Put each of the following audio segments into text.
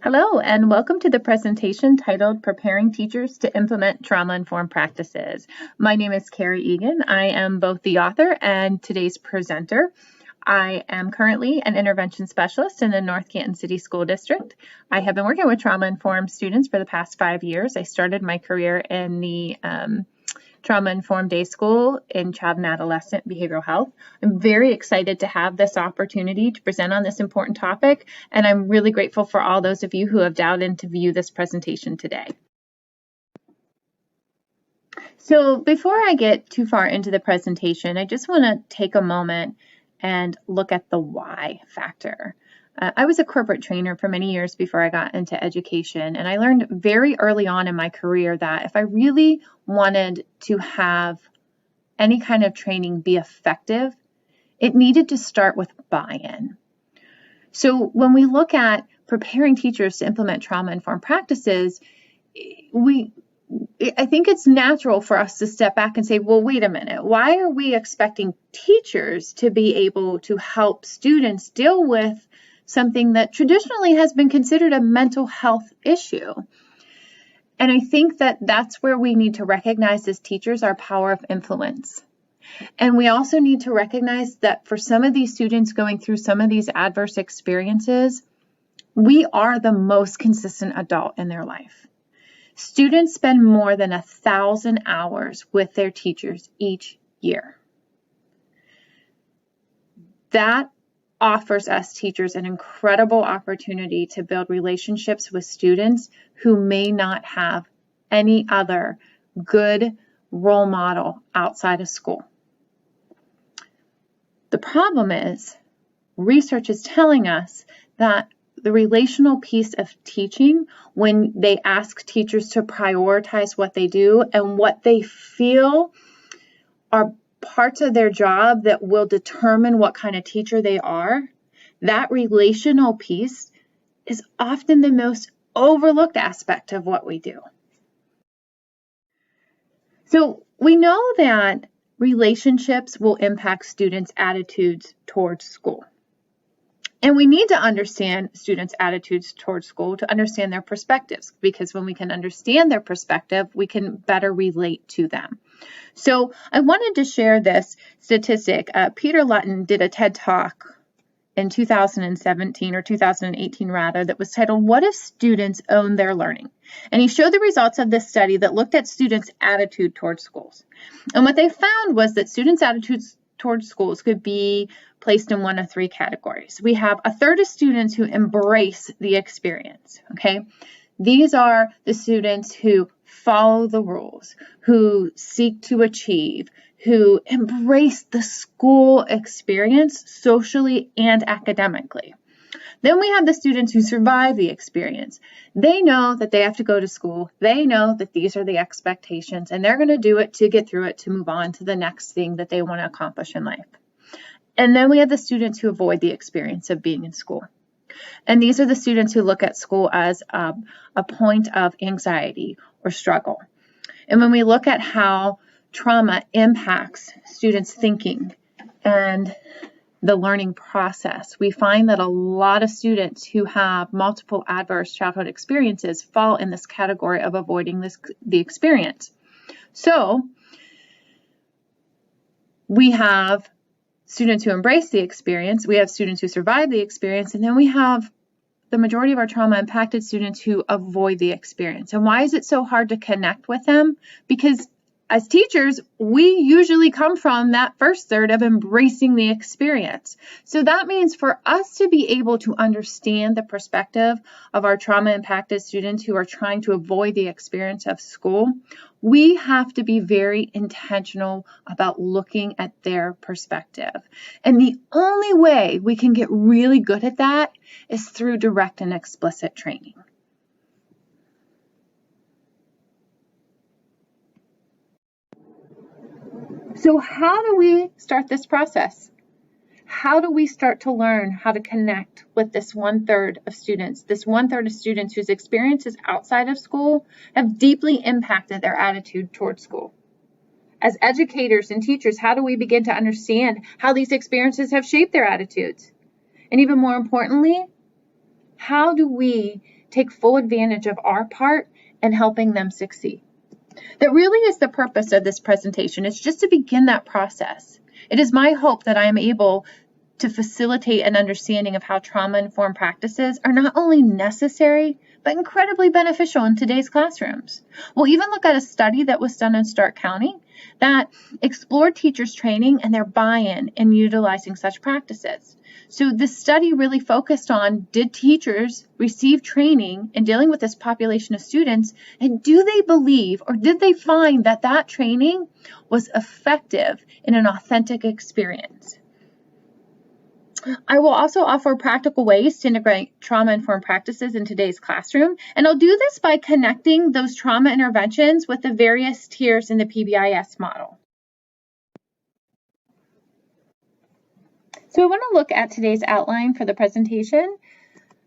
Hello, and welcome to the presentation titled Preparing Teachers to Implement Trauma-Informed Practices. My name is Carrie Egan. I am both the author and today's presenter. I am currently an intervention specialist in the North Canton City School District. I have been working with trauma-informed students for the past 5 years. I started my career in the Trauma-Informed Day School in Child and Adolescent Behavioral Health. I'm very excited to have this opportunity to present on this important topic, and I'm really grateful for all those of you who have dialed in to view this presentation today. So before I get too far into the presentation, I just want to take a moment and look at the why factor. I was a corporate trainer for many years before I got into education, and I learned very early on in my career that if I really wanted to have any kind of training be effective, it needed to start with buy-in. So when we look at preparing teachers to implement trauma-informed practices, I think it's natural for us to step back and say, well, wait a minute, why are we expecting teachers to be able to help students deal with something that traditionally has been considered a mental health issue? And I think that that's where we need to recognize as teachers our power of influence. And we also need to recognize that for some of these students going through some of these adverse experiences, we are the most consistent adult in their life. Students spend more than 1,000 hours with their teachers each year. That offers us teachers an incredible opportunity to build relationships with students who may not have any other good role model outside of school. The problem is, research is telling us that the relational piece of teaching, when they ask teachers to prioritize what they do and what they feel are parts of their job that will determine what kind of teacher they are, that relational piece is often the most overlooked aspect of what we do. So we know that relationships will impact students' attitudes towards school. And we need to understand students' attitudes towards school to understand their perspectives, because when we can understand their perspective, we can better relate to them. So I wanted to share this statistic. Peter Lutton did a TED Talk in 2017 or 2018 rather, that was titled, "What if Students Own Their Learning?" And he showed the results of this study that looked at students' attitude towards schools. And what they found was that students' attitudes towards schools could be placed in one of three categories. We have a third of students who embrace the experience, okay? These are the students who follow the rules, who seek to achieve, who embrace the school experience socially and academically. Then we have the students who survive the experience. They know that they have to go to school. They know that these are the expectations, and they're going to do it to get through it, to move on to the next thing that they want to accomplish in life. And then we have the students who avoid the experience of being in school. And these are the students who look at school as a point of anxiety or struggle. And when we look at how trauma impacts students' thinking and the learning process, we find that a lot of students who have multiple adverse childhood experiences fall in this category of avoiding the experience. So we have students who embrace the experience, we have students who survive the experience, and then we have the majority of our trauma-impacted students who avoid the experience. And why is it so hard to connect with them? Because as teachers, we usually come from that first third of embracing the experience. So that means for us to be able to understand the perspective of our trauma-impacted students who are trying to avoid the experience of school, we have to be very intentional about looking at their perspective. And the only way we can get really good at that is through direct and explicit training. So how do we start this process? How do we start to learn how to connect with this 1/3 of students, whose experiences outside of school have deeply impacted their attitude towards school? As educators and teachers, how do we begin to understand how these experiences have shaped their attitudes? And even more importantly, how do we take full advantage of our part in helping them succeed. That really is the purpose of this presentation. It's just to begin that process. It is my hope that I am able to facilitate an understanding of how trauma-informed practices are not only necessary, but incredibly beneficial in today's classrooms. We'll even look at a study that was done in Stark County that explored teachers' training and their buy-in in utilizing such practices. So this study really focused on, did teachers receive training in dealing with this population of students, and do they believe or did they find that that training was effective in an authentic experience? I will also offer practical ways to integrate trauma-informed practices in today's classroom, and I'll do this by connecting those trauma interventions with the various tiers in the PBIS model. So I want to look at today's outline for the presentation.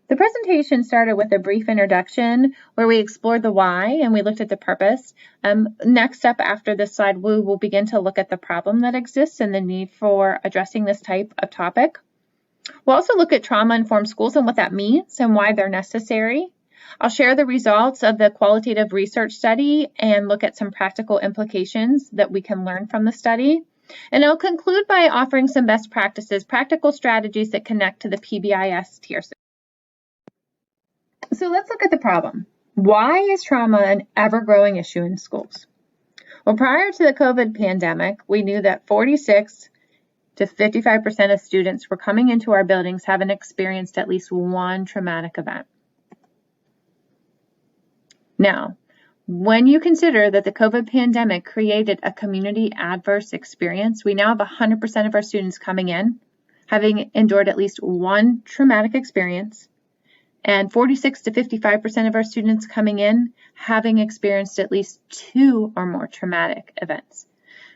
The presentation started with a brief introduction where we explored the why and we looked at the purpose. Next up after this slide, we will begin to look at the problem that exists and the need for addressing this type of topic. We'll also look at trauma-informed schools and what that means and why they're necessary. I'll share the results of the qualitative research study and look at some practical implications that we can learn from the study. And I'll conclude by offering some best practices, practical strategies that connect to the PBIS tier system. So let's look at the problem. Why is trauma an ever-growing issue in schools? Well, prior to the COVID pandemic, we knew that 46 to 55% of students were coming into our buildings having experienced at least one traumatic event. Now, when you consider that the COVID pandemic created a community adverse experience, we now have 100% of our students coming in having endured at least one traumatic experience, and 46 to 55% of our students coming in having experienced at least 2 or more traumatic events.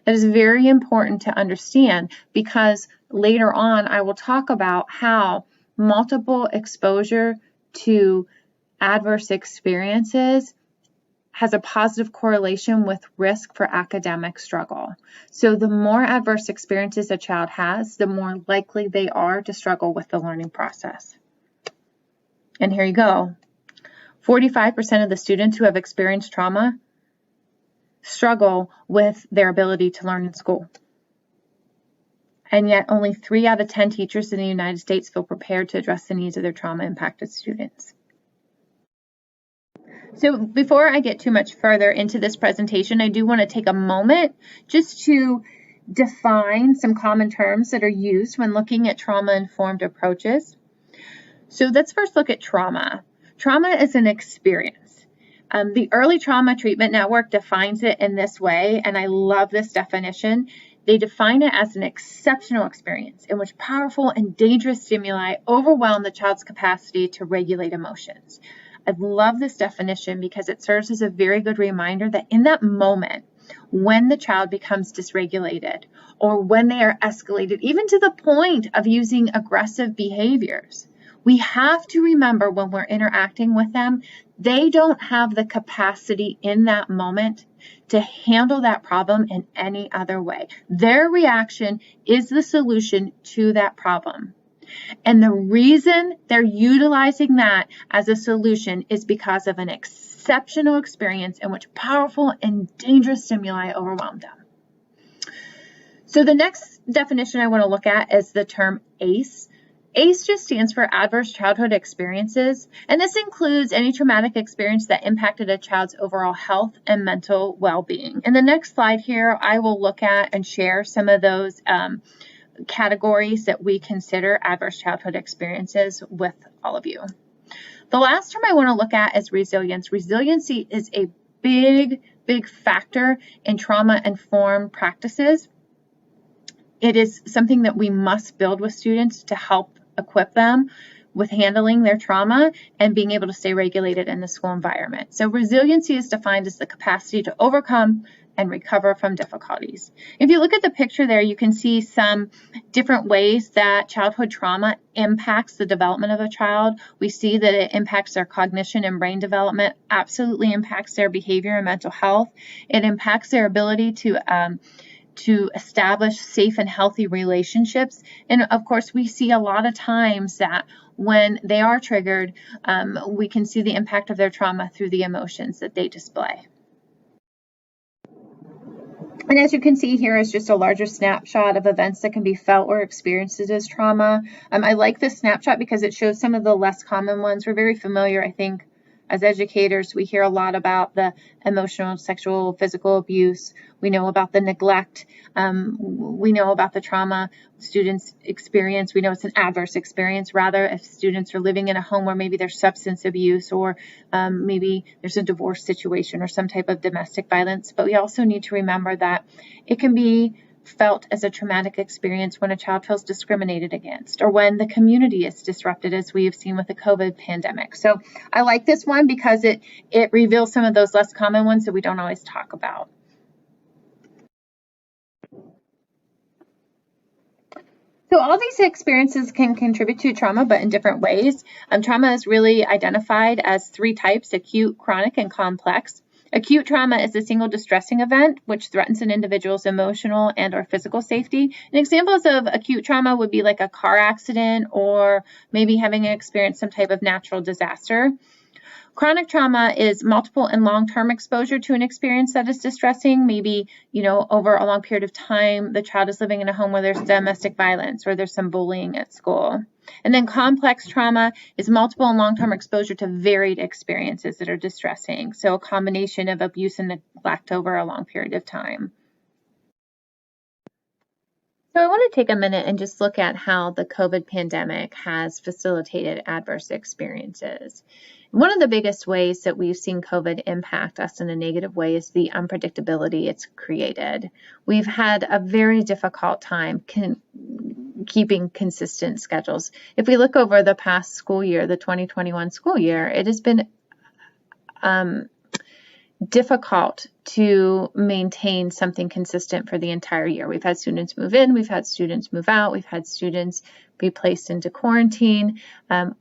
That is very important to understand because later on I will talk about how multiple exposure to adverse experiences has a positive correlation with risk for academic struggle. So the more adverse experiences a child has, the more likely they are to struggle with the learning process. And here you go. 45% of the students who have experienced trauma struggle with their ability to learn in school. And yet only 3 out of 10 teachers in the United States feel prepared to address the needs of their trauma-impacted students. So before I get too much further into this presentation, I do want to take a moment just to define some common terms that are used when looking at trauma-informed approaches. So let's first look at trauma. Trauma is an experience. The Early Trauma Treatment Network defines it in this way, and I love this definition. They define it as an exceptional experience in which powerful and dangerous stimuli overwhelm the child's capacity to regulate emotions. I love this definition because it serves as a very good reminder that in that moment, when the child becomes dysregulated or when they are escalated, even to the point of using aggressive behaviors, we have to remember when we're interacting with them, they don't have the capacity in that moment to handle that problem in any other way. Their reaction is the solution to that problem. And the reason they're utilizing that as a solution is because of an exceptional experience in which powerful and dangerous stimuli overwhelmed them. So the next definition I want to look at is the term ACE. ACE just stands for Adverse Childhood Experiences, and this includes any traumatic experience that impacted a child's overall health and mental well-being. In the next slide here, I will look at and share some of those categories that we consider adverse childhood experiences with all of you. The last term I want to look at is resilience. Resiliency is a big factor in trauma-informed practices. It is something that we must build with students to help equip them with handling their trauma and being able to stay regulated in the school environment. So resiliency is defined as the capacity to overcome and recover from difficulties. If you look at the picture there, you can see some different ways that childhood trauma impacts the development of a child. We see that it impacts their cognition and brain development, absolutely impacts their behavior and mental health. It impacts their ability to to establish safe and healthy relationships. And of course, we see a lot of times that when they are triggered, we can see the impact of their trauma through the emotions that they display. And as you can see here is just a larger snapshot of events that can be felt or experienced as trauma. I like this snapshot because it shows some of the less common ones. We're very familiar, I think, as educators, we hear a lot about the emotional, sexual, physical abuse. We know about the neglect. We know about the trauma students experience. We know it's an adverse experience. Rather, if students are living in a home where maybe there's substance abuse or maybe there's a divorce situation or some type of domestic violence. But we also need to remember that it can be felt as a traumatic experience when a child feels discriminated against or when the community is disrupted, as we have seen with the COVID pandemic. So I like this one because it reveals some of those less common ones that we don't always talk about. So all these experiences can contribute to trauma, but in different ways. Trauma is really identified as 3 types: acute, chronic, and complex. Acute trauma is a single distressing event which threatens an individual's emotional and or physical safety. And examples of acute trauma would be like a car accident or maybe having experienced some type of natural disaster. Chronic trauma is multiple and long-term exposure to an experience that is distressing. Maybe, over a long period of time, the child is living in a home where there's domestic violence or there's some bullying at school. And then complex trauma is multiple and long-term exposure to varied experiences that are distressing. So a combination of abuse and neglect over a long period of time. So I want to take a minute and just look at how the COVID pandemic has facilitated adverse experiences. One of the biggest ways that we've seen COVID impact us in a negative way is the unpredictability it's created. We've had a very difficult time keeping consistent schedules. If we look over the past school year, the 2021 school year, it has been difficult to maintain something consistent for the entire year. We've had students move in, we've had students move out, we've had students be placed into quarantine.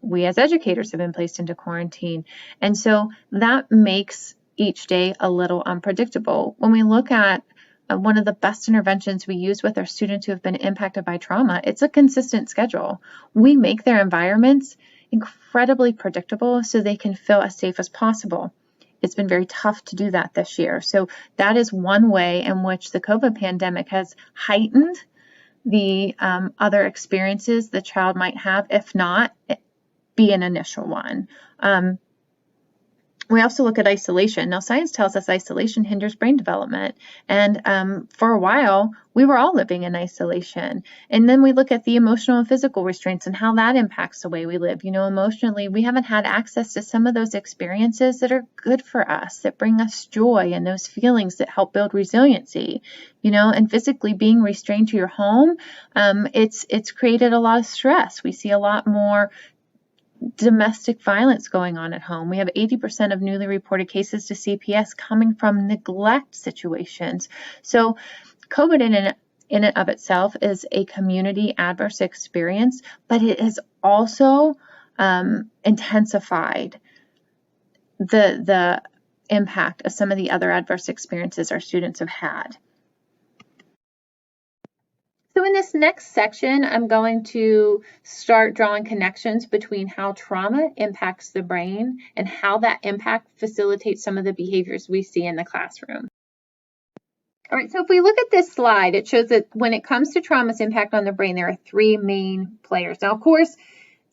We as educators have been placed into quarantine. And so that makes each day a little unpredictable. When we look at one of the best interventions we use with our students who have been impacted by trauma, it's a consistent schedule. We make their environments incredibly predictable so they can feel as safe as possible. It's been very tough to do that this year. So that is one way in which the COVID pandemic has heightened the other experiences the child might have, if not be an initial one. We also look at isolation. Now, science tells us isolation hinders brain development. And for a while, we were all living in isolation. And then we look at the emotional and physical restraints and how that impacts the way we live. Emotionally, we haven't had access to some of those experiences that are good for us, that bring us joy and those feelings that help build resiliency. And physically being restrained to your home, it's created a lot of stress. We see a lot more domestic violence going on at home. We have 80% of newly reported cases to CPS coming from neglect situations. So COVID in and of itself is a community adverse experience, but it has also intensified the impact of some of the other adverse experiences our students have had. So in this next section, I'm going to start drawing connections between how trauma impacts the brain and how that impact facilitates some of the behaviors we see in the classroom. All right, so if we look at this slide, it shows that when it comes to trauma's impact on the brain, there are 3 main players. Now, of course,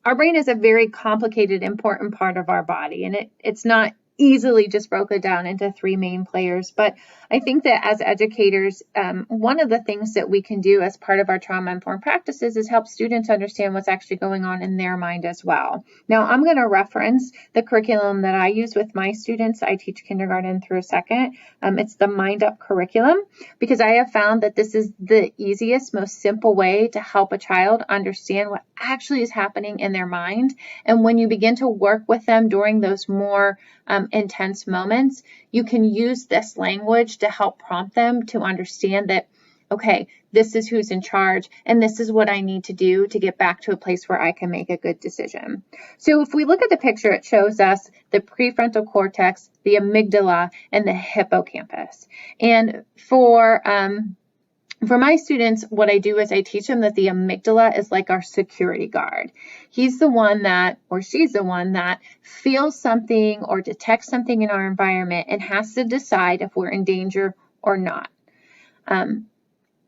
our brain is a very complicated, important part of our body, and it's not easily just broken down into 3 main players. But I think that as educators, one of the things that we can do as part of our trauma-informed practices is help students understand what's actually going on in their mind as well. Now, I'm going to reference the curriculum that I use with my students. I teach kindergarten through 2nd. It's the Mind Up curriculum, because I have found that this is the easiest, most simple way to help a child understand what actually is happening in their mind. And when you begin to work with them during those more intense moments, you can use this language to help prompt them to understand that, okay, this is who's in charge, and this is what I need to do to get back to a place where I can make a good decision. So if we look at the picture, it shows us the prefrontal cortex, the amygdala, and the hippocampus. And for For my students, what I do is I teach them that the amygdala is like our security guard. He's the one that, or she's the one that feels something or detects something in our environment and has to decide if we're in danger or not.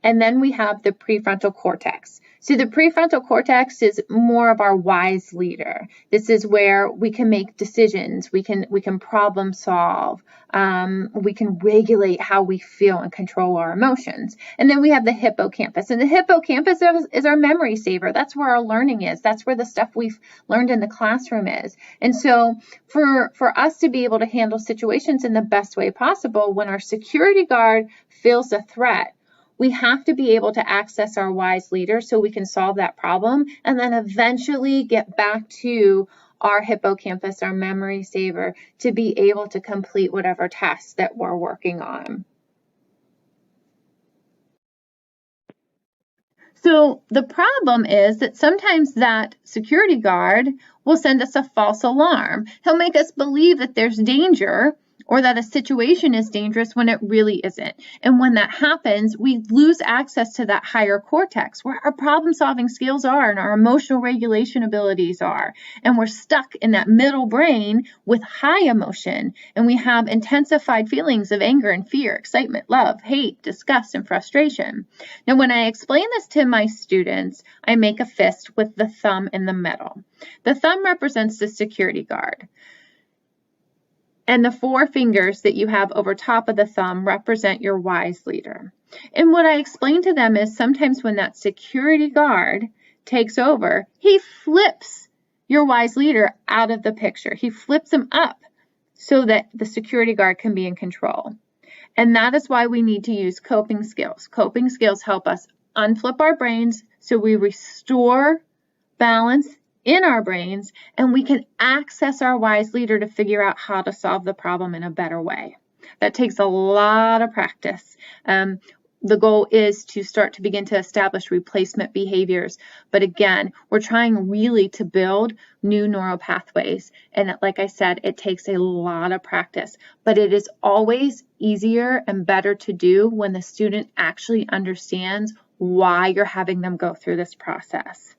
And then we have the prefrontal cortex. So the prefrontal cortex is more of our wise leader. This is where we can make decisions. We can problem solve. We can regulate how we feel and control our emotions. And then we have the hippocampus. And the hippocampus is our memory saver. That's where our learning is. That's where the stuff we've learned in the classroom is. And so for us to be able to handle situations in the best way possible, when our security guard feels a threat, we have to be able to access our wise leader so we can solve that problem and then eventually get back to our hippocampus, our memory saver, to be able to complete whatever tasks that we're working on. So the problem is that sometimes that security guard will send us a false alarm. He'll make us believe that there's danger or that a situation is dangerous when it really isn't. And when that happens, we lose access to that higher cortex where our problem-solving skills are and our emotional regulation abilities are. And we're stuck in that middle brain with high emotion. And we have intensified feelings of anger and fear, excitement, love, hate, disgust, and frustration. Now, when I explain this to my students, I make a fist with the thumb in the middle. The thumb represents the security guard. And the four fingers that you have over top of the thumb represent your wise leader. And what I explain to them is sometimes when that security guard takes over, he flips your wise leader out of the picture. He flips him up so that the security guard can be in control. And that is why we need to use coping skills. Coping skills help us unflip our brains so we restore balance in our brains, and we can access our wise leader to figure out how to solve the problem in a better way. That takes a lot of practice. The goal is to start to begin to establish replacement behaviors. But again, we're trying really to build new neural pathways. And like I said, it takes a lot of practice, but it is always easier and better to do when the student actually understands why you're having them go through this process.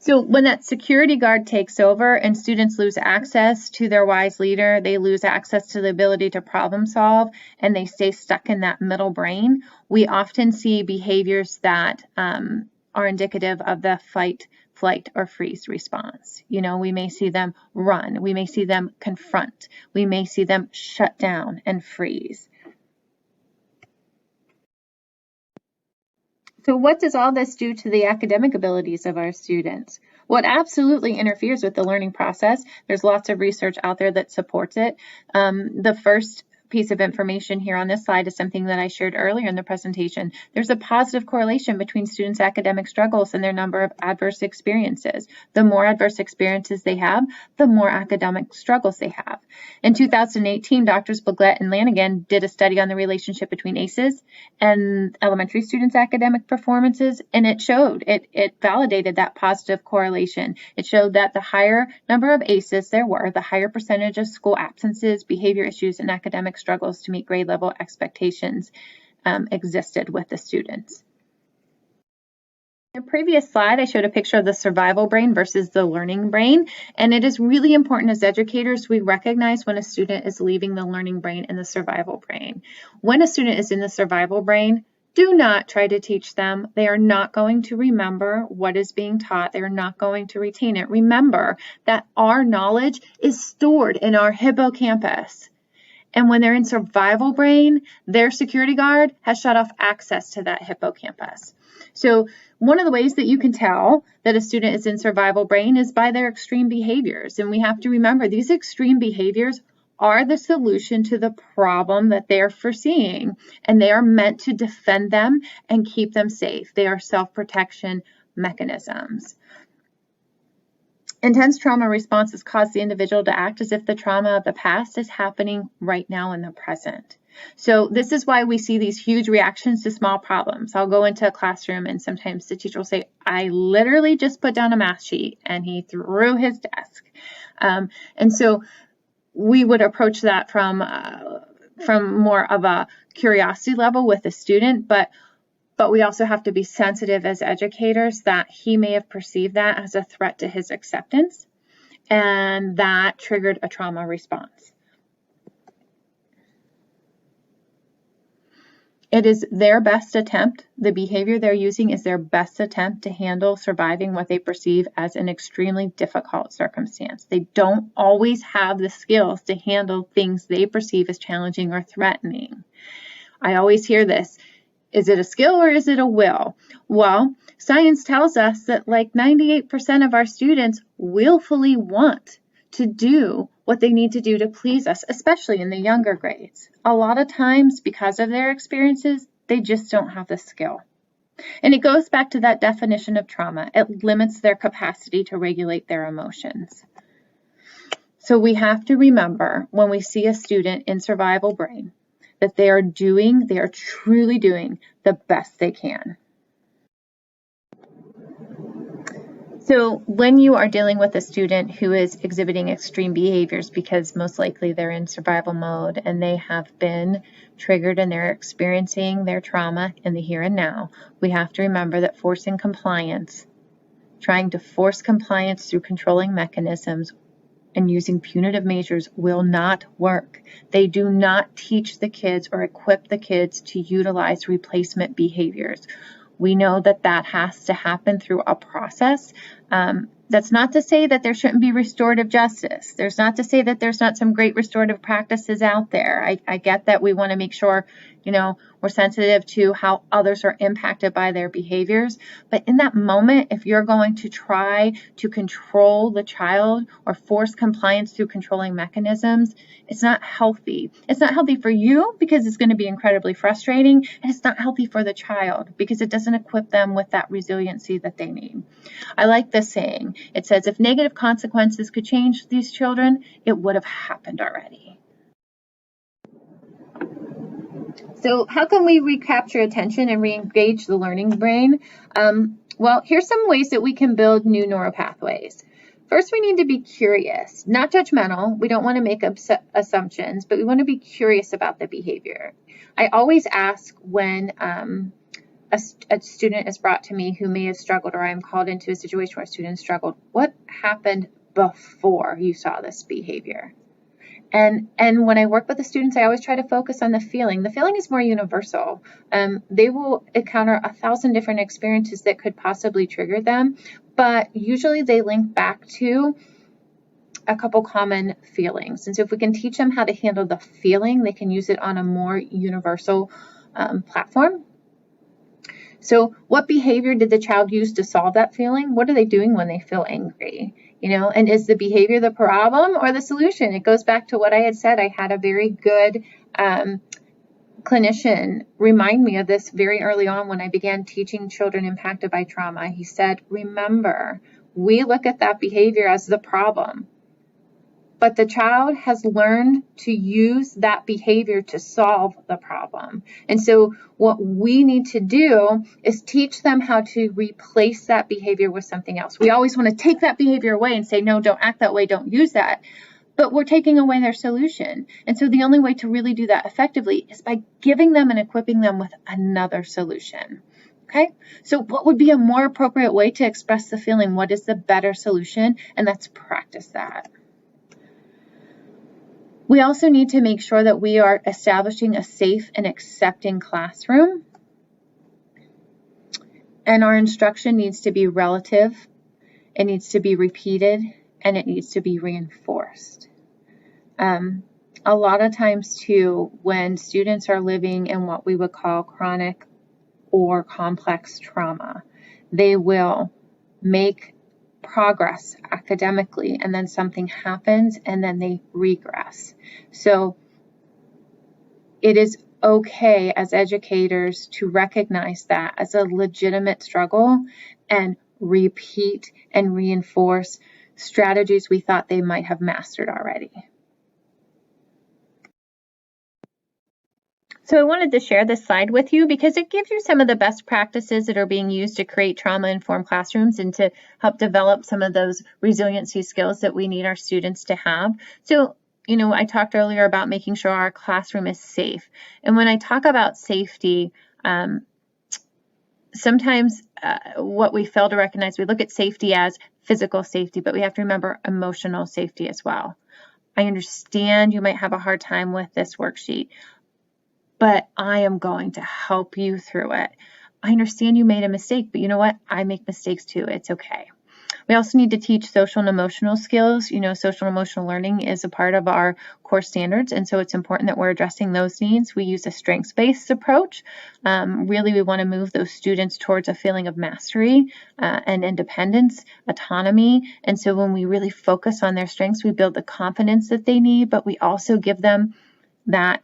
So when that security guard takes over and students lose access to their wise leader, they lose access to the ability to problem solve, and they stay stuck in that middle brain, we often see behaviors that are indicative of the fight, flight, or freeze response. You know, we may see them run, we may see them confront, we may see them shut down and freeze. So what does all this do to the academic abilities of our students? Well, it absolutely interferes with the learning process. There's lots of research out there that supports it. The first piece of information here on this slide is something that I shared earlier in the presentation. There's a positive correlation between students' academic struggles and their number of adverse experiences. The more adverse experiences they have, the more academic struggles they have. In 2018, Drs. Blagett and Lanigan did a study on the relationship between ACEs and elementary students' academic performances, and it showed, it validated that positive correlation. It showed that the higher number of ACEs there were, the higher percentage of school absences, behavior issues, and academic struggles to meet grade level expectations existed with the students. In the previous slide, I showed a picture of the survival brain versus the learning brain, and it is really important as educators we recognize when a student is leaving the learning brain and the survival brain. When a student is in the survival brain, do not try to teach them. They are not going to remember what is being taught. They are not going to retain it. Remember that our knowledge is stored in our hippocampus. And when they're in survival brain, their security guard has shut off access to that hippocampus. So one of the ways that you can tell that a student is in survival brain is by their extreme behaviors. And we have to remember these extreme behaviors are the solution to the problem that they're foreseeing. And they are meant to defend them and keep them safe. They are self-protection mechanisms. Intense trauma responses cause the individual to act as if the trauma of the past is happening right now in the present. So this is why we see these huge reactions to small problems. I'll go into a classroom and sometimes the teacher will say, I literally just put down a math sheet and he threw his desk. And so we would approach that from from more of a curiosity level with the student, but we also have to be sensitive as educators that he may have perceived that as a threat to his acceptance, and that triggered a trauma response. It is their best attempt. The behavior they're using is their best attempt to handle surviving what they perceive as an extremely difficult circumstance. They don't always have the skills to handle things they perceive as challenging or threatening. I always hear this. Is it a skill or is it a will? Well, science tells us that like 98% of our students willfully want to do what they need to do to please us, especially in the younger grades. A lot of times, because of their experiences, they just don't have the skill. And it goes back to that definition of trauma. It limits their capacity to regulate their emotions. So we have to remember when we see a student in survival brain that they are truly doing the best they can. So when you are dealing with a student who is exhibiting extreme behaviors because most likely they're in survival mode and they have been triggered and they're experiencing their trauma in the here and now, we have to remember that trying to force compliance through controlling mechanisms and using punitive measures will not work. They do not teach the kids or equip the kids to utilize replacement behaviors. We know that has to happen through a process. That's not to say that there shouldn't be restorative justice. There's not to say that there's not some great restorative practices out there. I get that we want to make sure, we're sensitive to how others are impacted by their behaviors. But in that moment, if you're going to try to control the child or force compliance through controlling mechanisms, it's not healthy. It's not healthy for you because it's going to be incredibly frustrating, and it's not healthy for the child because it doesn't equip them with that resiliency that they need. I like this saying. It says, if negative consequences could change these children, it would have happened already. So how can we recapture attention and re-engage the learning brain? Well, here's some ways that we can build new neural pathways. First, we need to be curious, not judgmental. We don't want to make assumptions, but we want to be curious about the behavior. I always ask when a student is brought to me who may have struggled, or I'm called into a situation where a student struggled, what happened before you saw this behavior? And when I work with the students, I always try to focus on the feeling. The feeling is more universal. They will encounter 1,000 different experiences that could possibly trigger them, but usually they link back to a couple common feelings. And so if we can teach them how to handle the feeling, they can use it on a more universal platform. So what behavior did the child use to solve that feeling? What are they doing when they feel angry? And is the behavior the problem or the solution? It goes back to what I had said. I had a very good clinician remind me of this very early on when I began teaching children impacted by trauma. He said, remember, we look at that behavior as the problem, but the child has learned to use that behavior to solve the problem. And so what we need to do is teach them how to replace that behavior with something else. We always want to take that behavior away and say, no, don't act that way, don't use that. But we're taking away their solution. And so the only way to really do that effectively is by giving them and equipping them with another solution. Okay, so what would be a more appropriate way to express the feeling? What is the better solution? And let's practice that. We also need to make sure that we are establishing a safe and accepting classroom. And our instruction needs to be relative, it needs to be repeated, and it needs to be reinforced. A lot of times too, when students are living in what we would call chronic or complex trauma, they will make progress academically, and then something happens and then they regress. So it is okay as educators to recognize that as a legitimate struggle and repeat and reinforce strategies we thought they might have mastered already. So I wanted to share this slide with you because it gives you some of the best practices that are being used to create trauma-informed classrooms and to help develop some of those resiliency skills that we need our students to have. So I talked earlier about making sure our classroom is safe. And when I talk about safety, sometimes what we fail to recognize, we look at safety as physical safety, but we have to remember emotional safety as well. I understand you might have a hard time with this worksheet, but I am going to help you through it. I understand you made a mistake, but you know what? I make mistakes too. It's okay. We also need to teach social and emotional skills. Social and emotional learning is a part of our core standards, and so it's important that we're addressing those needs. We use a strengths-based approach. Really, we want to move those students towards a feeling of mastery and independence, autonomy, and so when we really focus on their strengths, we build the confidence that they need, but we also give them that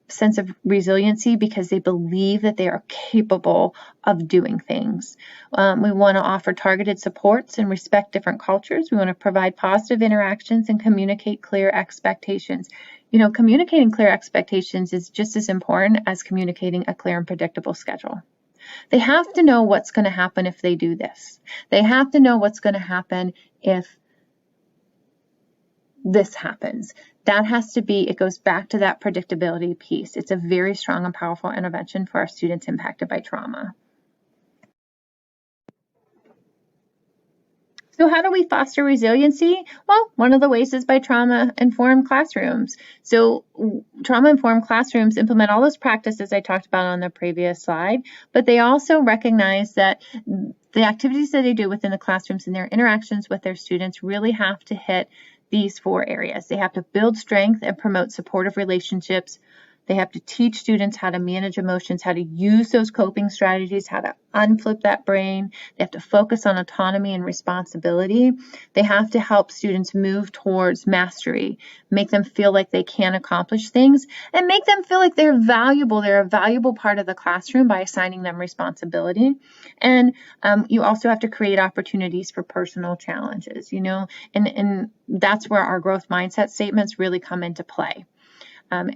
sense of resiliency because they believe that they are capable of doing things. We want to offer targeted supports and respect different cultures. We want to provide positive interactions and communicate clear expectations. Communicating clear expectations is just as important as communicating a clear and predictable schedule. They have to know what's going to happen if they do this. They have to know what's going to happen if this happens. That has to be, it goes back to that predictability piece. It's a very strong and powerful intervention for our students impacted by trauma. So how do we foster resiliency? Well, one of the ways is by trauma-informed classrooms. So trauma-informed classrooms implement all those practices I talked about on the previous slide, but they also recognize that the activities that they do within the classrooms and their interactions with their students really have to hit these 4 areas. They have to build strength and promote supportive relationships. They have to teach students how to manage emotions, how to use those coping strategies, how to unflip that brain. They have to focus on autonomy and responsibility. They have to help students move towards mastery, make them feel like they can accomplish things, and make them feel like they're valuable. They're a valuable part of the classroom by assigning them responsibility. And you also have to create opportunities for personal challenges, and that's where our growth mindset statements really come into play.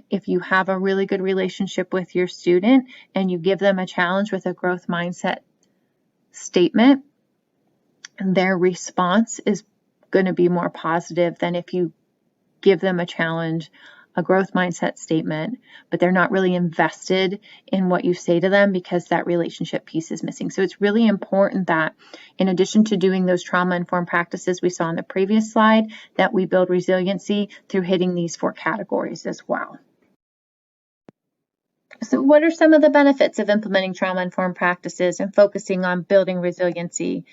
If you have a really good relationship with your student and you give them a challenge with a growth mindset statement, their response is going to be more positive than if you give them a challenge, a growth mindset statement, but they're not really invested in what you say to them because that relationship piece is missing. So it's really important that in addition to doing those trauma-informed practices we saw on the previous slide, that we build resiliency through hitting these 4 categories as well. So what are some of the benefits of implementing trauma-informed practices and focusing on building resiliency?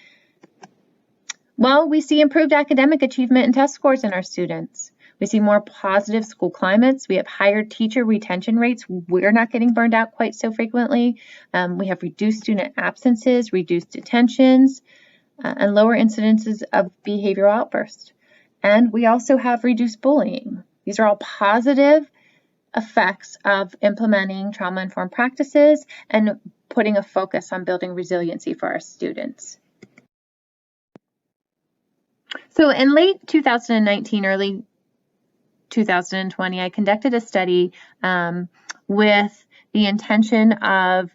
Well, we see improved academic achievement and test scores in our students. We see more positive school climates. We have higher teacher retention rates. We're not getting burned out quite so frequently. We have reduced student absences, reduced detentions, and lower incidences of behavioral outbursts. And we also have reduced bullying. These are all positive effects of implementing trauma-informed practices and putting a focus on building resiliency for our students. So in late 2019, early 2020, I conducted a study with the intention of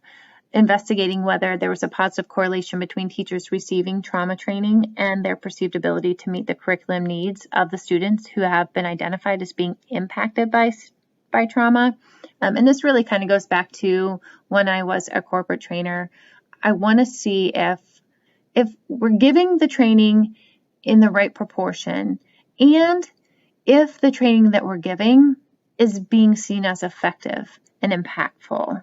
investigating whether there was a positive correlation between teachers receiving trauma training and their perceived ability to meet the curriculum needs of the students who have been identified as being impacted by trauma. And this really kind of goes back to when I was a corporate trainer. I want to see if we're giving the training in the right proportion and if the training that we're giving is being seen as effective and impactful.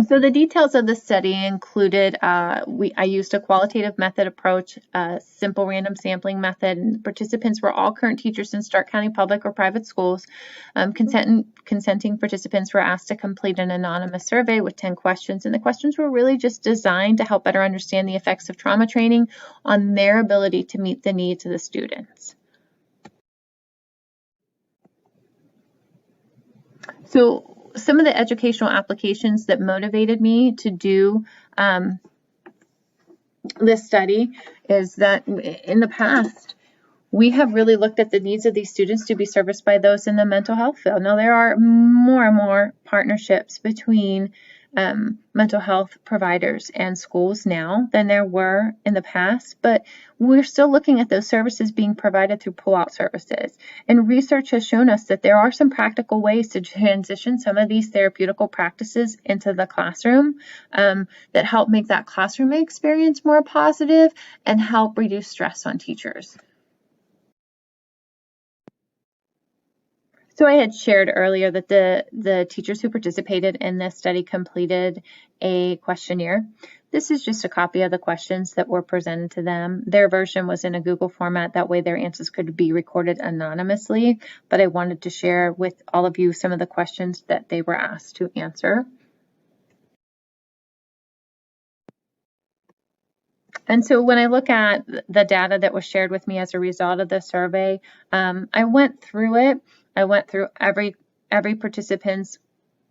So the details of the study included, I used a qualitative method approach, a simple random sampling method, and participants were all current teachers in Stark County public or private schools. Consenting participants were asked to complete an anonymous survey with 10 questions, and the questions were really just designed to help better understand the effects of trauma training on their ability to meet the needs of the students. So some of the educational applications that motivated me to do this study is that in the past, we have really looked at the needs of these students to be serviced by those in the mental health field. Now, there are more and more partnerships between mental health providers and schools now than there were in the past, but we're still looking at those services being provided through pull-out services. And research has shown us that there are some practical ways to transition some of these therapeutical practices into the classroom that help make that classroom experience more positive and help reduce stress on teachers. So I had shared earlier that the teachers who participated in this study completed a questionnaire. This is just a copy of the questions that were presented to them. Their version was in a Google format. That way their answers could be recorded anonymously, but I wanted to share with all of you some of the questions that they were asked to answer. And so when I look at the data that was shared with me as a result of the survey, I went through it. I went through every participant's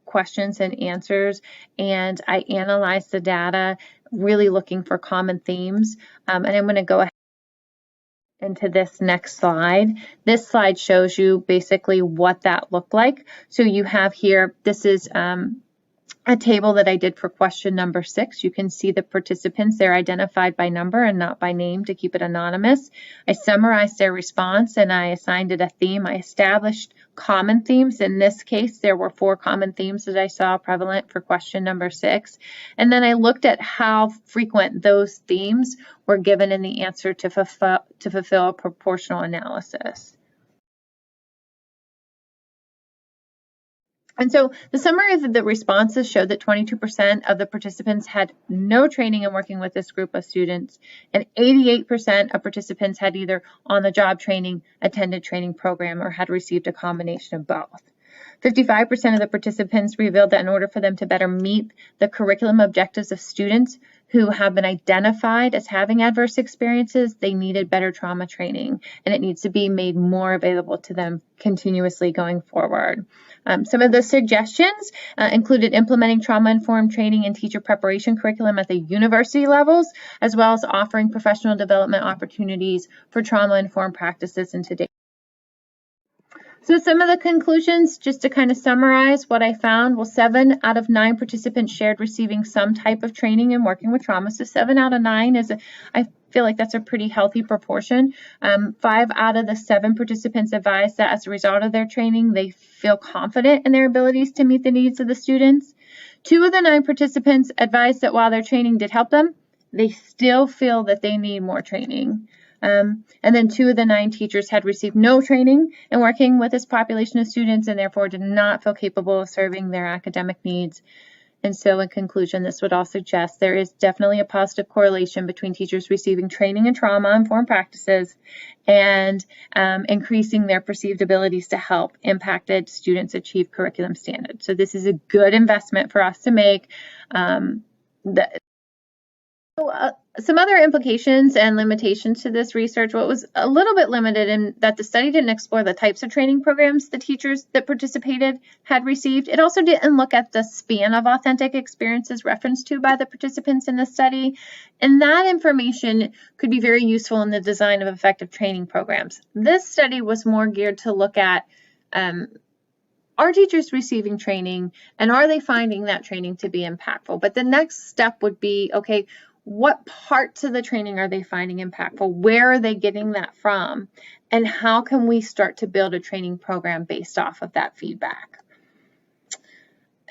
questions and answers, and I analyzed the data, really looking for common themes. And I'm going to go ahead into this next slide. This slide shows you basically what that looked like. So you have here, this is a table that I did for question number 6. You can see the participants. They're identified by number and not by name to keep it anonymous. I summarized their response and I assigned it a theme. I established common themes. In this case, there were 4 common themes that I saw prevalent for question number 6. And then I looked at how frequent those themes were given in the answer to fulfill a proportional analysis. And so the summary of the responses showed that 22% of the participants had no training in working with this group of students, and 88% of participants had either on-the-job training, attended training program, or had received a combination of both. 55% of the participants revealed that in order for them to better meet the curriculum objectives of students who have been identified as having adverse experiences, they needed better trauma training, and it needs to be made more available to them continuously going forward. Some of the suggestions included implementing trauma-informed training and teacher preparation curriculum at the university levels, as well as offering professional development opportunities for trauma-informed practices in today's. So some of the conclusions, just to kind of summarize what I found, well, 7 out of 9 participants shared receiving some type of training and working with trauma. So 7 out of 9 is, I feel like that's a pretty healthy proportion. 5 out of the 7 participants advised that as a result of their training, they feel confident in their abilities to meet the needs of the students. 2 of the 9 participants advised that while their training did help them, they still feel that they need more training. And then 2 of the 9 teachers had received no training in working with this population of students and therefore did not feel capable of serving their academic needs. And so in conclusion, this would all suggest there is definitely a positive correlation between teachers receiving training in trauma-informed practices and increasing their perceived abilities to help impacted students achieve curriculum standards. So this is a good investment for us to make. Some other implications and limitations to this research, what was a little bit limited in that the study didn't explore the types of training programs the teachers that participated had received. It also didn't look at the span of authentic experiences referenced to by the participants in the study. And that information could be very useful in the design of effective training programs. This study was more geared to look at are teachers receiving training and are they finding that training to be impactful? But the next step would be, okay, what parts of the training are they finding impactful? Where are they getting that from? And how can we start to build a training program based off of that feedback?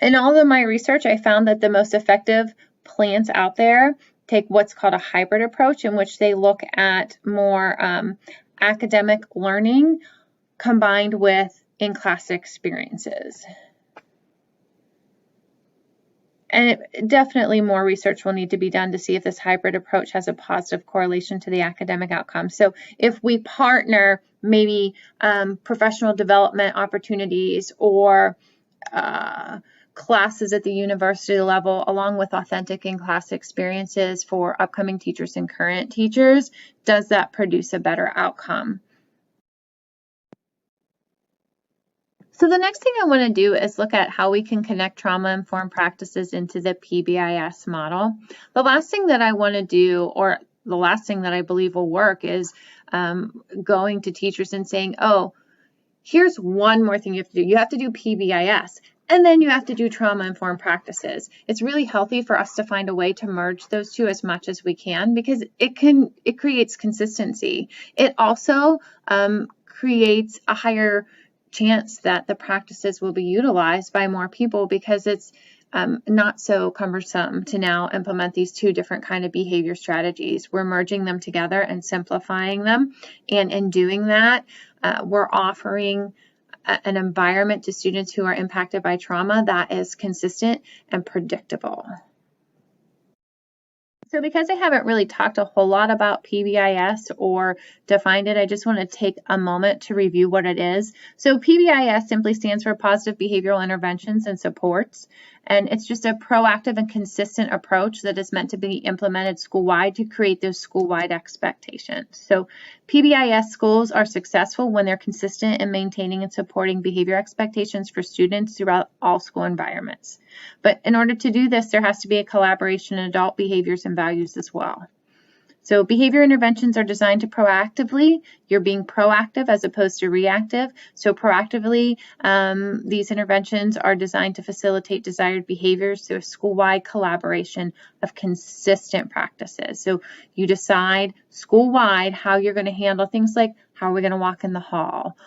In all of my research, I found that the most effective plans out there take what's called a hybrid approach, in which they look at more academic learning combined with in-class experiences. And definitely more research will need to be done to see if this hybrid approach has a positive correlation to the academic outcomes. So if we partner maybe professional development opportunities or classes at the university level along with authentic in-class experiences for upcoming teachers and current teachers, does that produce a better outcome? So the next thing I want to do is look at how we can connect trauma-informed practices into the PBIS model. The last thing that I want to do, or the last thing that I believe will work, is going to teachers and saying, oh, here's one more thing you have to do. You have to do PBIS. And then you have to do trauma-informed practices. It's really healthy for us to find a way to merge those two as much as we can, because it creates consistency. It also creates a higher chance that the practices will be utilized by more people, because it's not so cumbersome to now implement these two different kind of behavior strategies. We're merging them together and simplifying them. And in doing that, we're offering an environment to students who are impacted by trauma that is consistent and predictable. So because I haven't really talked a whole lot about PBIS or defined it, I just want to take a moment to review what it is. So PBIS simply stands for Positive Behavioral Interventions and Supports, and it's just a proactive and consistent approach that is meant to be implemented school-wide to create those school-wide expectations. So PBIS schools are successful when they're consistent in maintaining and supporting behavior expectations for students throughout all school environments. But in order to do this, there has to be a collaboration in adult behaviors and values as well. So behavior interventions are designed to proactively, you're being proactive as opposed to reactive. So proactively, these interventions are designed to facilitate desired behaviors through a school-wide collaboration of consistent practices. So you decide school-wide how you're going to handle things like, how are we going to walk in the hall?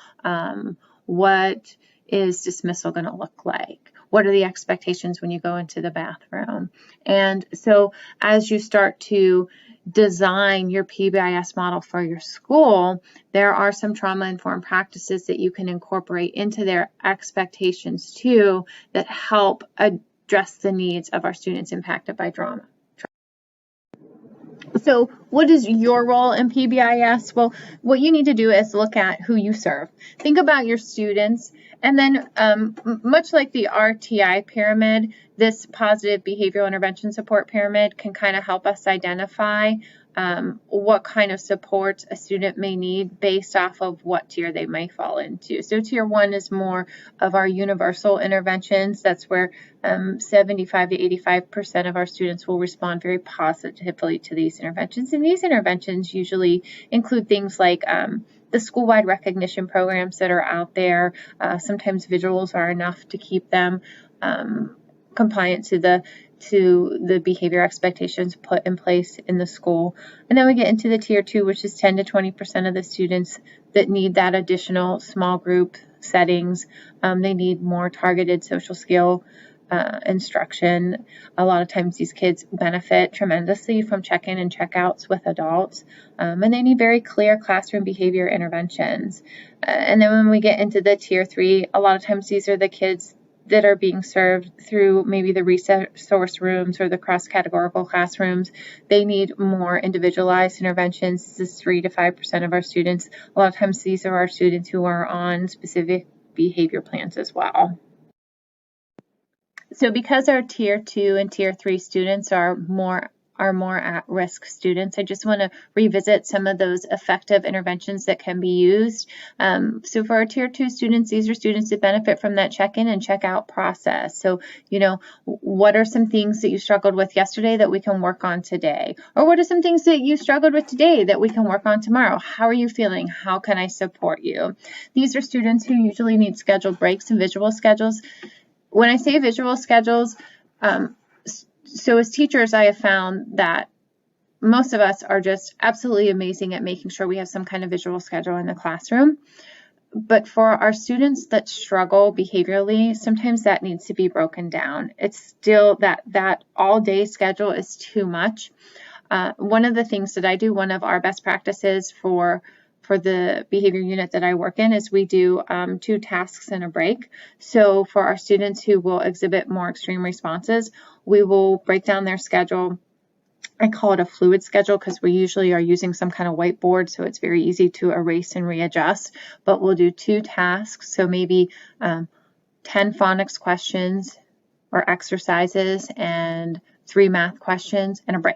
What is dismissal going to look like? What are the expectations when you go into the bathroom? And so as you start to design your PBIS model for your school, there are some trauma-informed practices that you can incorporate into their expectations too that help address the needs of our students impacted by trauma. So what is your role in PBIS? Well, what you need to do is look at who you serve. Think about your students, and then much like the RTI pyramid, this positive behavioral intervention support pyramid can kind of help us identify what kind of support a student may need based off of what tier they may fall into. So tier 1 is more of our universal interventions. That's where 75 to 85% of our students will respond very positively to these interventions. And these interventions usually include things like the school-wide recognition programs that are out there. Sometimes visuals are enough to keep them compliant to the behavior expectations put in place in the school. And then we get into the tier 2, which is 10 to 20% of the students that need that additional small group settings. They need more targeted social skill instruction. A lot of times these kids benefit tremendously from check-in and check-outs with adults, and they need very clear classroom behavior interventions. And then when we get into the tier 3, a lot of times these are the kids that are being served through maybe the resource rooms or the cross-categorical classrooms. They need more individualized interventions. This is 3 to 5% of our students. A lot of times these are our students who are on specific behavior plans as well. So because our tier 2 and tier 3 students are more at-risk students, I just want to revisit some of those effective interventions that can be used. So for our tier 2 students, these are students that benefit from that check-in and check-out process. So, what are some things that you struggled with yesterday that we can work on today? Or what are some things that you struggled with today that we can work on tomorrow? How are you feeling? How can I support you? These are students who usually need scheduled breaks and visual schedules. When I say visual schedules, so as teachers, I have found that most of us are just absolutely amazing at making sure we have some kind of visual schedule in the classroom. But for our students that struggle behaviorally, sometimes that needs to be broken down. It's still that all-day schedule is too much. One of the things that I do, one of our best practices for the behavior unit that I work in, is we do 2 tasks and a break. So for our students who will exhibit more extreme responses, we will break down their schedule. I call it a fluid schedule because we usually are using some kind of whiteboard, so it's very easy to erase and readjust. But we'll do 2 tasks, so maybe 10 phonics questions or exercises and 3 math questions and a break.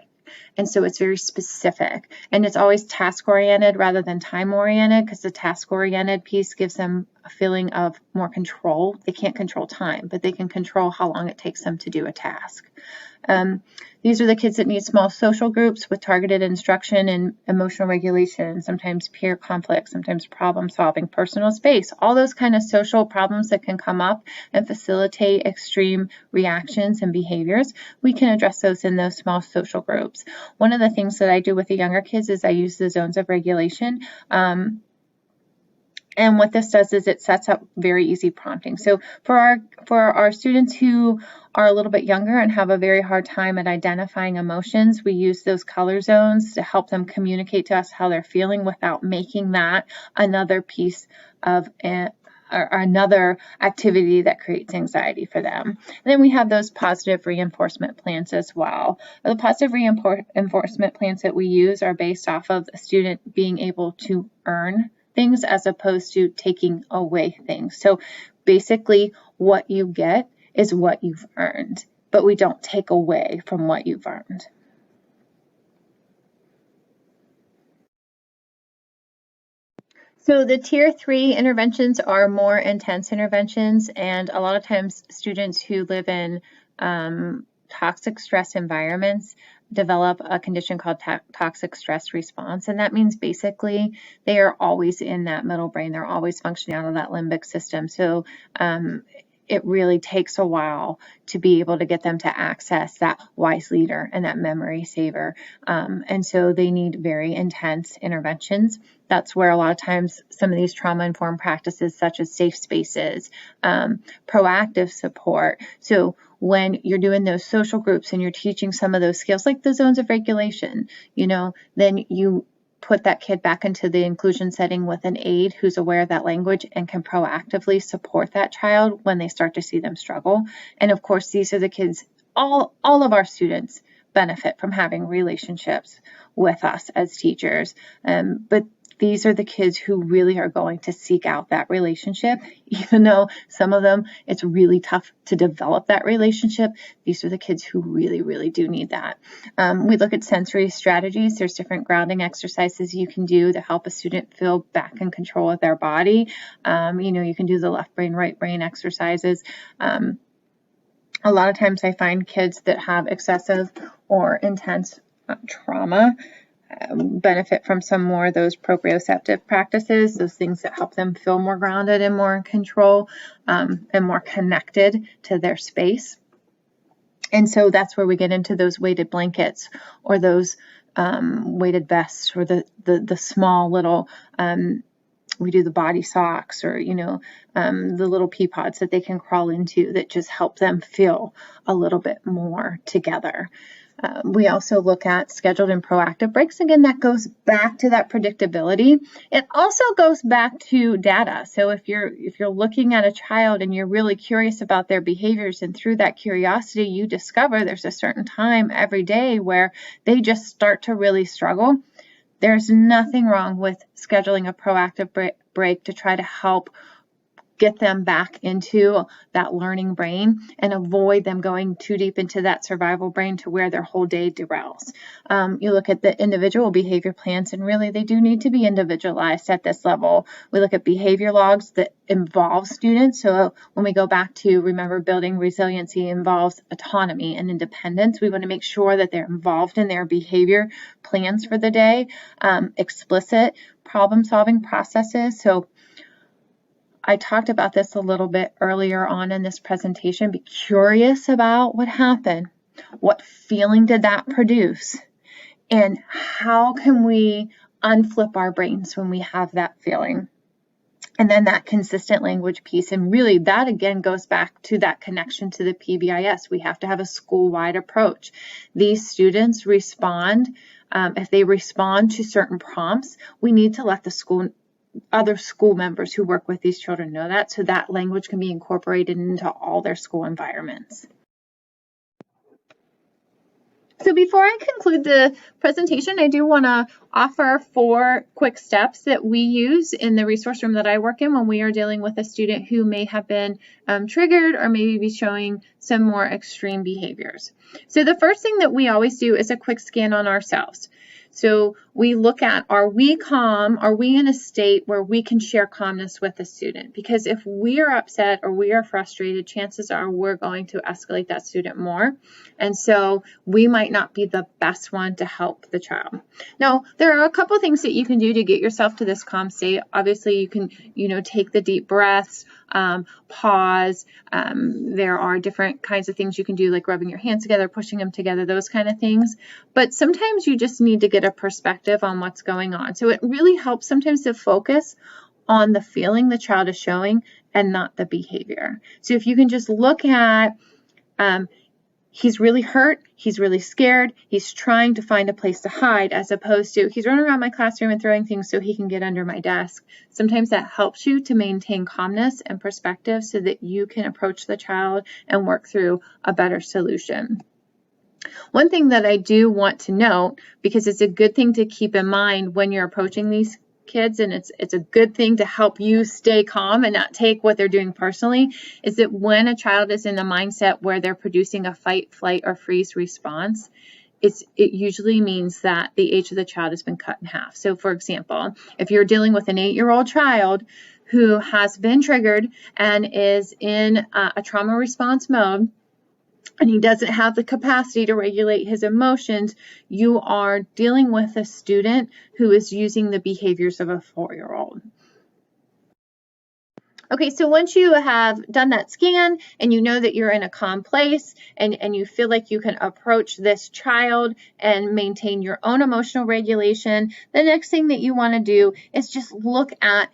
And so it's very specific, and it's always task-oriented rather than time-oriented, because the task-oriented piece gives them a feeling of more control. They can't control time, but they can control how long it takes them to do a task. These are the kids that need small social groups with targeted instruction and emotional regulation, sometimes peer conflict, sometimes problem solving, personal space, all those kind of social problems that can come up and facilitate extreme reactions and behaviors. We can address those in those small social groups. One of the things that I do with the younger kids is I use the zones of regulation. And what this does is it sets up very easy prompting. So for our students who are a little bit younger and have a very hard time at identifying emotions, we use those color zones to help them communicate to us how they're feeling without making that another piece of or another activity that creates anxiety for them. And then we have those positive reinforcement plans as well. The positive reinforcement plans that we use are based off of a student being able to earn things as opposed to taking away things. So basically what you get is what you've earned, but we don't take away from what you've earned. So the tier 3 interventions are more intense interventions, and a lot of times students who live in toxic stress environments develop a condition called toxic stress response. And that means basically they are always in that middle brain. They're always functioning out of that limbic system. So it really takes a while to be able to get them to access that wise leader and that memory saver. And so they need very intense interventions. That's where a lot of times some of these trauma-informed practices such as safe spaces, proactive support. So when you're doing those social groups and you're teaching some of those skills like the zones of regulation, then you put that kid back into the inclusion setting with an aide who's aware of that language and can proactively support that child when they start to see them struggle. And of course, these are the kids, all of our students benefit from having relationships with us as teachers. But these are the kids who really are going to seek out that relationship, even though some of them, it's really tough to develop that relationship. These are the kids who really, really do need that. We look at sensory strategies. There's different grounding exercises you can do to help a student feel back in control of their body. You can do the left brain, right brain exercises. A lot of times I find kids that have excessive or intense trauma benefit from some more of those proprioceptive practices, those things that help them feel more grounded and more in control and more connected to their space. And so that's where we get into those weighted blankets or those weighted vests or the small little, we do the body socks or, the little pea pods that they can crawl into that just help them feel a little bit more together. We also look at scheduled and proactive breaks. Again, that goes back to that predictability. It also goes back to data. So if you're looking at a child and you're really curious about their behaviors, and through that curiosity, you discover there's a certain time every day where they just start to really struggle, there's nothing wrong with scheduling a proactive break to try to help get them back into that learning brain and avoid them going too deep into that survival brain to where their whole day derails. You look at the individual behavior plans, and really they do need to be individualized at this level. We look at behavior logs that involve students. So when we go back to, remember, building resiliency involves autonomy and independence. We want to make sure that they're involved in their behavior plans for the day, explicit problem-solving processes. So I talked about this a little bit earlier on in this presentation. Be curious about what happened. What feeling did that produce? And how can we unflip our brains when we have that feeling? And then that consistent language piece. And really that again goes back to that connection to the PBIS. We have to have a school-wide approach. These students respond. If they respond to certain prompts, we need to let the other school members who work with these children know that, so that language can be incorporated into all their school environments. So before I conclude the presentation, I do want to offer 4 quick steps that we use in the resource room that I work in when we are dealing with a student who may have been triggered or maybe be showing some more extreme behaviors. So the first thing that we always do is a quick scan on ourselves. So we look at, are we calm? Are we in a state where we can share calmness with the student? Because if we are upset or we are frustrated, chances are we're going to escalate that student more. And so we might not be the best one to help the child. Now, there are a couple things that you can do to get yourself to this calm state. Obviously, you can, take the deep breaths, pause. There are different kinds of things you can do, like rubbing your hands together, pushing them together, those kind of things. But sometimes you just need to get a perspective on what's going on. So it really helps sometimes to focus on the feeling the child is showing and not the behavior. So if you can just look at, he's really hurt, he's really scared, he's trying to find a place to hide, as opposed to he's running around my classroom and throwing things so he can get under my desk. Sometimes that helps you to maintain calmness and perspective so that you can approach the child and work through a better solution. One thing that I do want to note, because it's a good thing to keep in mind when you're approaching these kids, and it's a good thing to help you stay calm and not take what they're doing personally, is that when a child is in the mindset where they're producing a fight, flight, or freeze response, it usually means that the age of the child has been cut in half. So for example, if you're dealing with an 8-year-old child who has been triggered and is in a trauma response mode, and he doesn't have the capacity to regulate his emotions, you are dealing with a student who is using the behaviors of a 4-year-old. Okay, so once you have done that scan and you know that you're in a calm place and you feel like you can approach this child and maintain your own emotional regulation, the next thing that you want to do is just look at,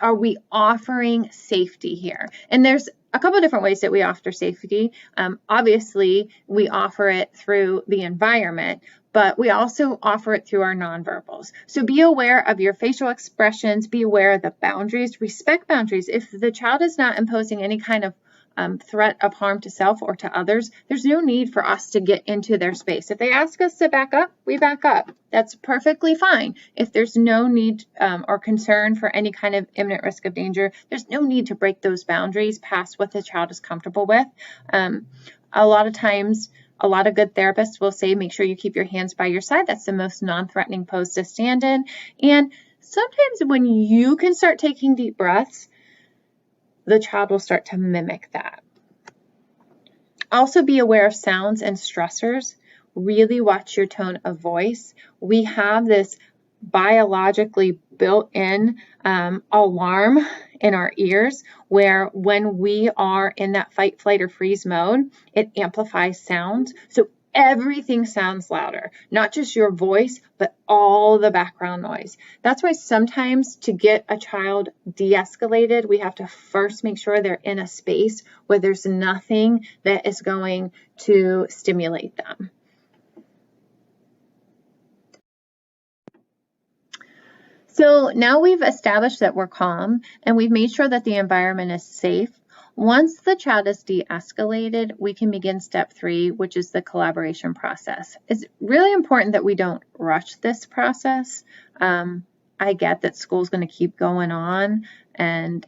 are we offering safety here? And there's a couple of different ways that we offer safety. Obviously, we offer it through the environment, but we also offer it through our nonverbals. So be aware of your facial expressions, be aware of the boundaries, respect boundaries. If the child is not imposing any kind of threat of harm to self or to others, there's no need for us to get into their space. If they ask us to back up, we back up. That's perfectly fine. If there's no need or concern for any kind of imminent risk of danger, there's no need to break those boundaries past what the child is comfortable with. A lot of times, a lot of good therapists will say, make sure you keep your hands by your side. That's the most non-threatening pose to stand in. And sometimes when you can start taking deep breaths, the child will start to mimic that. Also be aware of sounds and stressors. Really watch your tone of voice. We have this biologically built-in alarm in our ears where when we are in that fight, flight, or freeze mode, it amplifies sounds. So everything sounds louder, not just your voice, but all the background noise. That's why sometimes to get a child de-escalated, we have to first make sure they're in a space where there's nothing that is going to stimulate them. So now we've established that we're calm and we've made sure that the environment is safe. Once the child is de-escalated, we can begin step 3, which is the collaboration process. It's really important that we don't rush this process. I get that school's going to keep going on and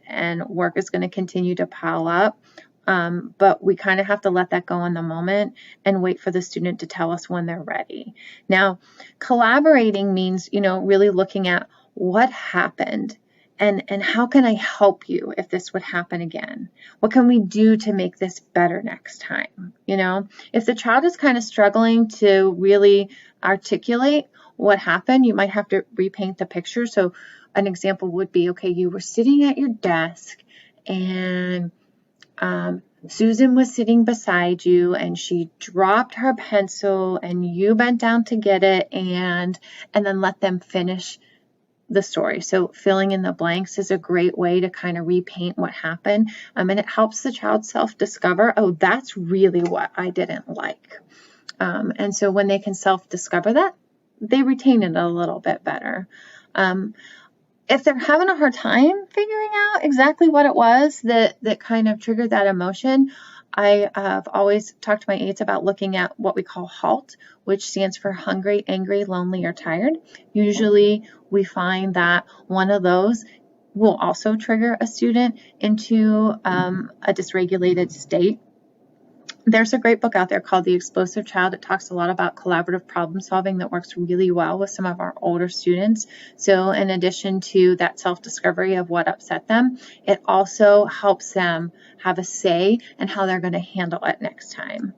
work is going to continue to pile up. But we kind of have to let that go in the moment and wait for the student to tell us when they're ready. Now, collaborating means, really looking at what happened and how can I help you if this would happen again? What can we do to make this better next time? If the child is kind of struggling to really articulate what happened, you might have to repaint the picture. So an example would be, okay, you were sitting at your desk and Susan was sitting beside you and she dropped her pencil and you bent down to get it and then let them finish the story. So filling in the blanks is a great way to kind of repaint what happened. And it helps the child self-discover, oh, that's really what I didn't like. And so when they can self-discover that, they retain it a little bit better. If they're having a hard time figuring out exactly what it was that kind of triggered that emotion, I have always talked to my aides about looking at what we call HALT, which stands for hungry, angry, lonely, or tired. Usually we find that one of those will also trigger a student into a dysregulated state. There's a great book out there called The Explosive Child. It talks a lot about collaborative problem solving that works really well with some of our older students. So in addition to that self-discovery of what upset them, it also helps them have a say in how they're going to handle it next time.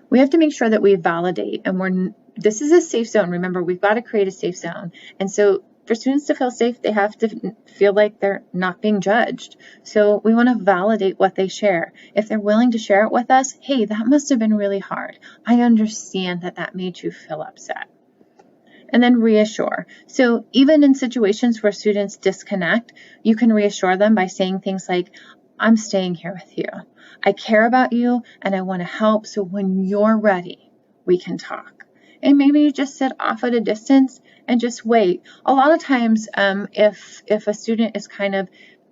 We have to make sure that we validate, and this is a safe zone. Remember, we've got to create a safe zone. And so for students to feel safe, they have to feel like they're not being judged. So we want to validate what they share. If they're willing to share it with us, hey, that must have been really hard. I understand that that made you feel upset. And then reassure. So even in situations where students disconnect, you can reassure them by saying things like, I'm staying here with you. I care about you and I want to help. So when you're ready, we can talk. And maybe you just sit off at a distance and just wait. A lot of times, if a student is kind of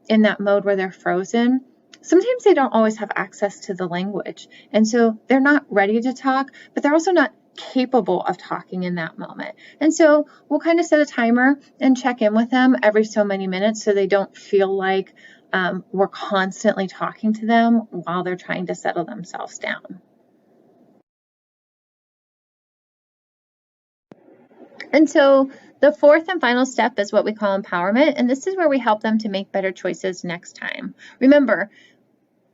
in that mode where they're frozen, sometimes they don't always have access to the language. And so they're not ready to talk, but they're also not capable of talking in that moment. And so we'll kind of set a timer and check in with them every so many minutes so they don't feel like we're constantly talking to them while they're trying to settle themselves down. And so the fourth and final step is what we call empowerment, and this is where we help them to make better choices next time. Remember,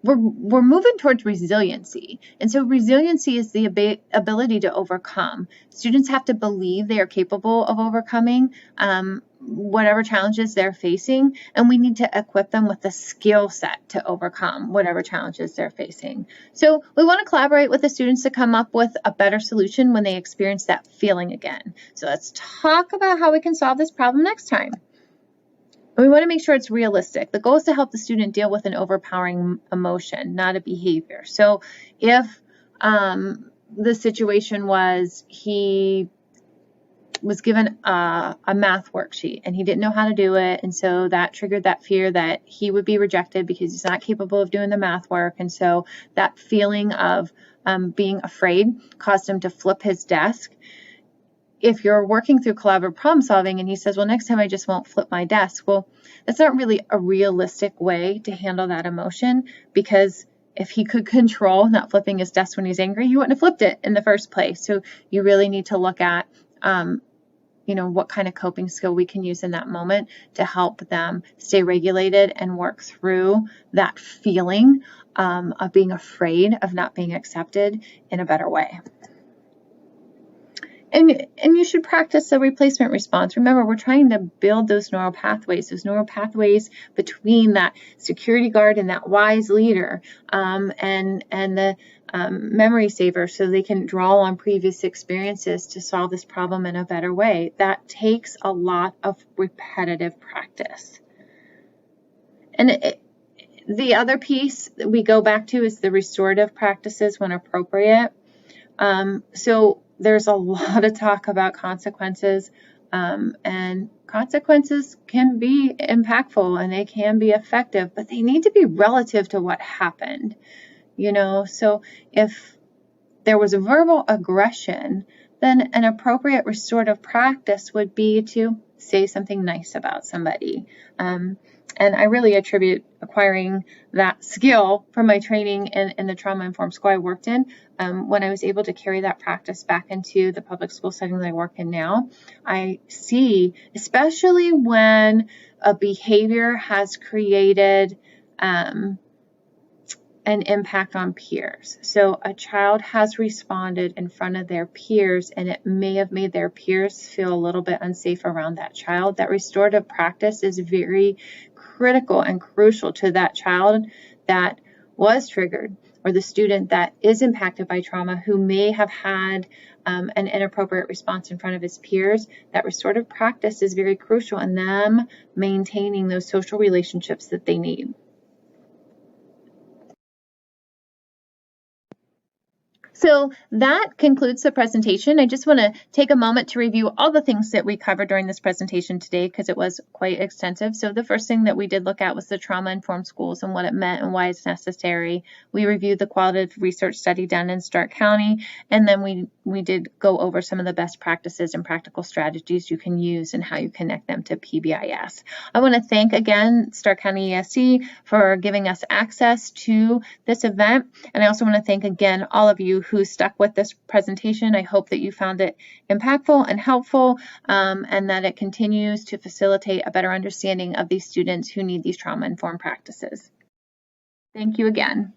we're moving towards resiliency, and so resiliency is the ability to overcome. Students have to believe they are capable of overcoming whatever challenges they're facing, and we need to equip them with the skill set to overcome whatever challenges they're facing. So we want to collaborate with the students to come up with a better solution when they experience that feeling again. So let's talk about how we can solve this problem next time. And we want to make sure it's realistic. The goal is to help the student deal with an overpowering emotion, not a behavior. So if the situation was he was given a math worksheet and he didn't know how to do it, and so that triggered that fear that he would be rejected because he's not capable of doing the math work, and so that feeling of being afraid caused him to flip his desk. If you're working through collaborative problem solving and he says, well, next time I just won't flip my desk, well, that's not really a realistic way to handle that emotion, because if he could control not flipping his desk when he's angry, he wouldn't have flipped it in the first place. So you really need to look at what kind of coping skill we can use in that moment to help them stay regulated and work through that feeling of being afraid of not being accepted in a better way. And you should practice the replacement response. Remember, we're trying to build those neural pathways between that security guard and that wise leader, and the memory saver, so they can draw on previous experiences to solve this problem in a better way. That takes a lot of repetitive practice. And the other piece that we go back to is the restorative practices when appropriate. So there's a lot of talk about consequences, and consequences can be impactful and they can be effective, but they need to be relative to what happened. So if there was a verbal aggression, then an appropriate restorative practice would be to say something nice about somebody. And I really attribute acquiring that skill from my training in the trauma-informed school I worked in, when I was able to carry that practice back into the public school setting that I work in now. I see, especially when a behavior has created an impact on peers. So a child has responded in front of their peers, and it may have made their peers feel a little bit unsafe around that child. That restorative practice is very critical and crucial to that child that was triggered, or the student that is impacted by trauma who may have had an inappropriate response in front of his peers. That restorative practice is very crucial in them maintaining those social relationships that they need. So that concludes the presentation. I just want to take a moment to review all the things that we covered during this presentation today because it was quite extensive. So the first thing that we did look at was the trauma-informed schools and what it meant and why it's necessary. We reviewed the qualitative research study done in Stark County, and then we did go over some of the best practices and practical strategies you can use and how you connect them to PBIS. I want to thank again Stark County ESC for giving us access to this event, and I also want to thank again all of you who stuck with this presentation. I hope that you found it impactful and helpful, and that it continues to facilitate a better understanding of these students who need these trauma-informed practices. Thank you again.